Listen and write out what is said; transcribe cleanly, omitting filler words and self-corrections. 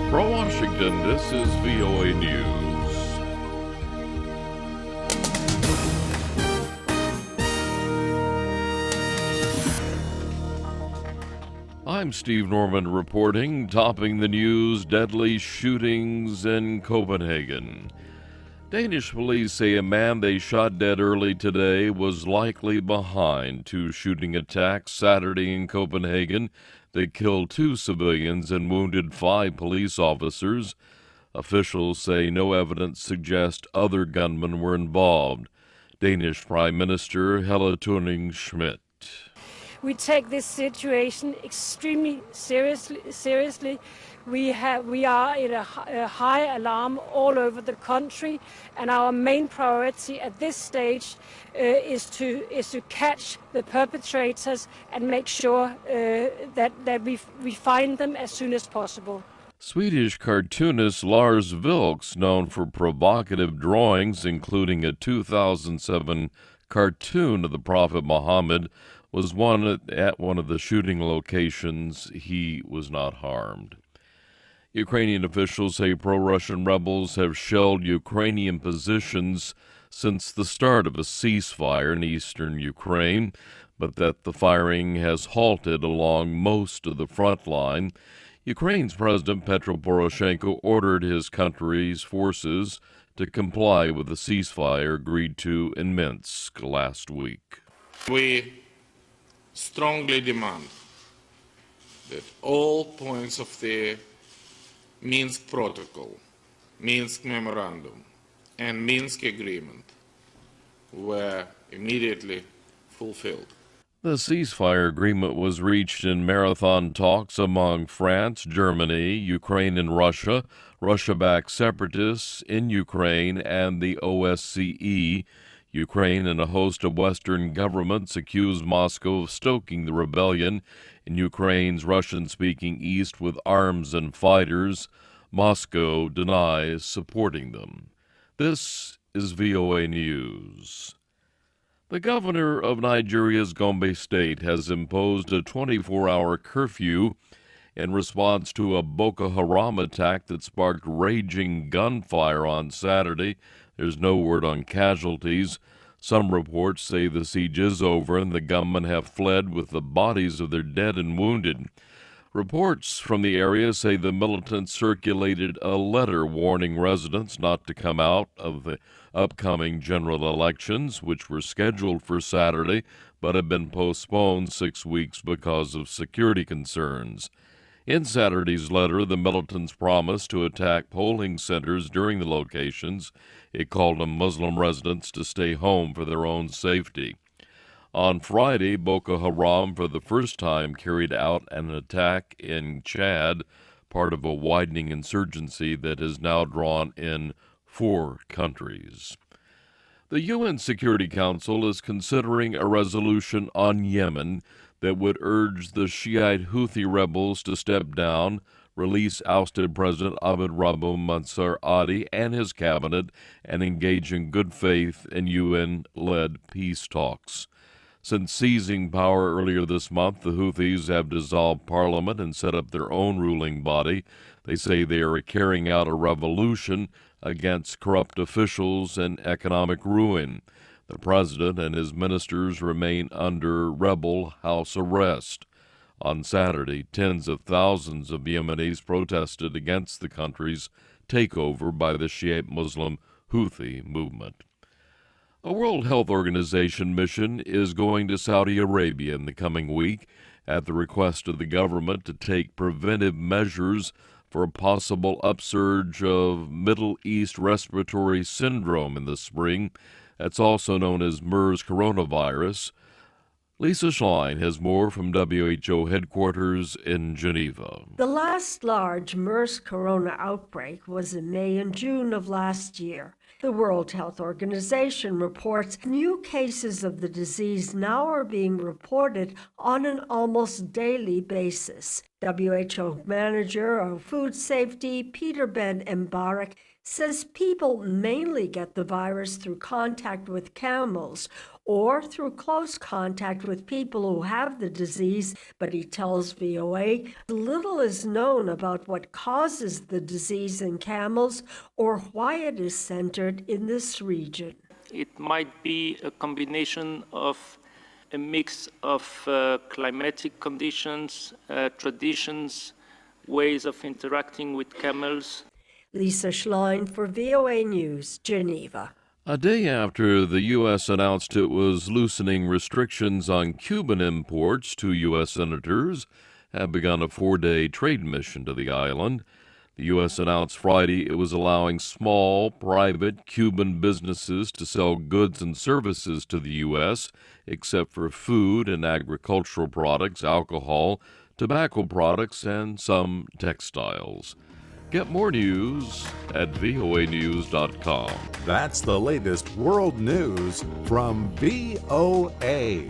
From Washington, this is VOA News. I'm Steve Norman reporting, topping the news, deadly shootings in Copenhagen. Danish police say a man they shot dead early today was likely behind two shooting attacks Saturday in Copenhagen. They killed 2 civilians and wounded 5 police officers. Officials say no evidence suggests other gunmen were involved. Danish Prime Minister Helle Thorning-Schmidt. We take this situation extremely seriously. We are in a high alarm all over the country, and our main priority at this stage is to catch the perpetrators and make sure that we find them as soon as possible. Swedish cartoonist Lars Vilks, known for provocative drawings, including a 2007 cartoon of the Prophet Muhammad, was at one of the shooting locations. He was not harmed. Ukrainian officials say pro-Russian rebels have shelled Ukrainian positions since the start of a ceasefire in eastern Ukraine, but that the firing has halted along most of the front line. Ukraine's President Petro Poroshenko ordered his country's forces to comply with the ceasefire agreed to in Minsk last week. We strongly demand that all points of the Minsk Protocol, Minsk Memorandum, and Minsk Agreement were immediately fulfilled. The ceasefire agreement was reached in marathon talks among France, Germany, Ukraine, and Russia, Russia-backed separatists in Ukraine, and the OSCE. Ukraine and a host of Western governments accused Moscow of stoking the rebellion in Ukraine's Russian-speaking east with arms and fighters. Moscow denies supporting them. This is VOA News. The governor of Nigeria's Gombe state has imposed a 24-hour curfew in response to a Boko Haram attack that sparked raging gunfire on Saturday. There's no word on casualties. Some reports say the siege is over and the gunmen have fled with the bodies of their dead and wounded. Reports from the area say the militants circulated a letter warning residents not to come out of the upcoming general elections, which were scheduled for Saturday but have been postponed 6 weeks because of security concerns. In Saturday's letter, the militants promised to attack polling centers during the locations. It called on Muslim residents to stay home for their own safety. On Friday, Boko Haram for the first time carried out an attack in Chad, part of a widening insurgency that has now drawn in 4 countries. The UN Security Council is considering a resolution on Yemen that would urge the Shiite Houthi rebels to step down, release ousted President Abd Rabbu Mansur Hadi and his cabinet, and engage in good faith in UN-led peace talks. Since seizing power earlier this month, the Houthis have dissolved parliament and set up their own ruling body. They say they are carrying out a revolution against corrupt officials and economic ruin. The president and his ministers remain under rebel house arrest. On Saturday, tens of thousands of Yemenis protested against the country's takeover by the Shiite Muslim Houthi movement. A World Health Organization mission is going to Saudi Arabia in the coming week at the request of the government to take preventive measures for a possible upsurge of Middle East Respiratory Syndrome in the spring. That's also known as MERS coronavirus. Lisa Schlein has more from WHO headquarters in Geneva. The last large MERS corona outbreak was in May and June of last year. The World Health Organization reports new cases of the disease now are being reported on an almost daily basis. WHO Manager of Food Safety, Peter Ben Mbarak, says people mainly get the virus through contact with camels or through close contact with people who have the disease, but he tells VOA little is known about what causes the disease in camels or why it is centered in this region. It might be a combination of a mix of climatic conditions, traditions, ways of interacting with camels. Lisa Schlein for VOA News, Geneva. A day after the U.S. announced it was loosening restrictions on Cuban imports, two U.S. senators have begun a 4-day trade mission to the island. The U.S. announced Friday it was allowing small, private Cuban businesses to sell goods and services to the U.S., except for food and agricultural products, alcohol, tobacco products, and some textiles. Get more news at voanews.com. That's the latest world news from VOA.